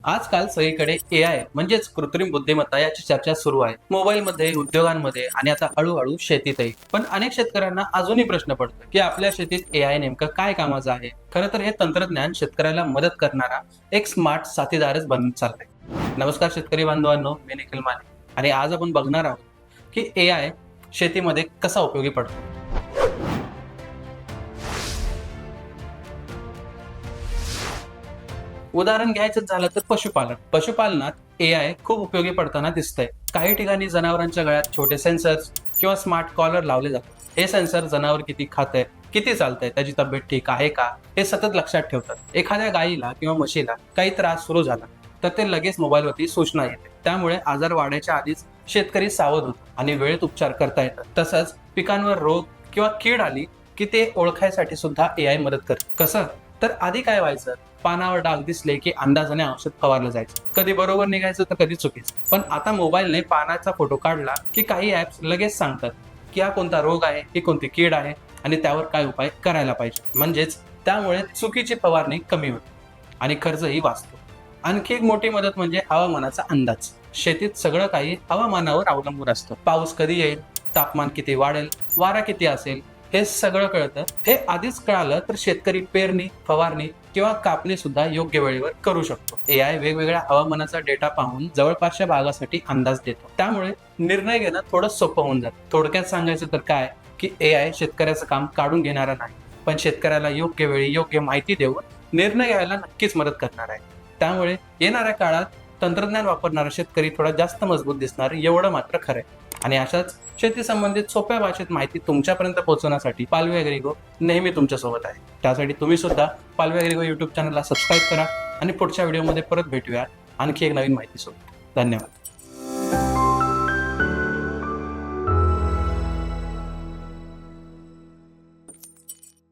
आजकाल सगळीकडे एआय म्हणजेच कृत्रिम बुद्धिमत्ता याची चर्चा सुरू आहे. मोबाईलमध्ये, उद्योगांमध्ये आणि आता हळूहळू शेतीतही. पण अनेक शेतकऱ्यांना अजूनही प्रश्न पडतो की आपल्या शेतीत एआय नेमकं काय कामाचं आहे. खरं तर हे तंत्रज्ञान शेतकऱ्याला मदत करणारा एक स्मार्ट साथीदारच बनत चाललंय. नमस्कार शेतकरी बांधवांनो, मी निखिल माने आणि आज आपण बघणार आहोत की एआय शेतीमध्ये कसा उपयोगी पडतो. उदाहरण घ्यायचं झालं तर पशुपालनात एआय खूप उपयोगी पडताना दिसतंय. काही ठिकाणी जनावरांच्या गळ्यात छोटे सेन्सर्स किंवा स्मार्ट कॉलर लावले जातात. हे सेन्सर जनावर किती खातंय, किती चालतंय, त्याची तब्येत ठीक आहे का, हे सतत लक्षात ठेवतात. एखाद्या गायीला किंवा म्हशीला काही त्रास सुरू झाला तर ते लगेच मोबाईलवरती सूचना येते. त्यामुळे आजार वाढायच्या आधीच शेतकरी सावध होतो आणि वेळेत उपचार करता येतात. तसंच पिकांवर रोग किंवा कीड आली की ते ओळखायसाठी सुद्धा एआय मदत करते. कसं तर आधी काय व्हायचं, पानावर डाग दिसले की अंदाजाने औषध फवारलं जायचं. कधी बरोबर निघायचं तर कधी चुकीचं. पण आता मोबाईलने पानाचा फोटो काढला की काही ऍप्स लगेच सांगतात की हा कोणता रोग आहे, ही कोणती कीड आहे आणि त्यावर काय उपाय करायला पाहिजे. म्हणजेच त्यामुळे चुकीची फवारणी कमी होते आणि खर्चही वाचतो. आणखी एक मोठी मदत म्हणजे हवामानाचा अंदाज. शेतीत सगळं काही हवामानावर अवलंबून असतं. पाऊस कधी येईल, तापमान किती वाढेल, वारा किती असेल, हे सगळं कळतं. हे आधीच कळालं तर शेतकरी पेरणी, फवारणी किंवा कापणी सुद्धा योग्य वेळेवर करू शकतो. एआय वेगवेगळ्या हवामानाचा डेटा पाहून जवळपासच्या भागासाठी अंदाज देतो. त्यामुळे निर्णय घेणं थोडं सोपं होऊन जातं. थोडक्यात सांगायचं तर काय की एआय शेतकऱ्याचं काम काढून घेणारा नाही, पण शेतकऱ्याला योग्य वेळी योग्य माहिती देऊन निर्णय घ्यायला नक्कीच मदत करणार आहे. त्यामुळे येणाऱ्या काळात तंत्रज्ञान वापरणारा शेतकरी थोडा जास्त मजबूत दिसणार, एवढं मात्र खरं आहे. आणि अशाच शेती संबंधित सोप्या भाषेत माहिती तुमच्यापर्यंत पोहोचवण्यासाठी पालवी ॲग्रीगो नेहमी तुमच्यासोबत आहे. त्यासाठी तुम्ही सुद्धा पालवी ॲग्रीगो यूट्यूब चॅनलला सबस्क्राईब करा आणि पुढच्या व्हिडिओमध्ये परत भेटूया आणखी एक नवीन माहिती सोबत. धन्यवाद.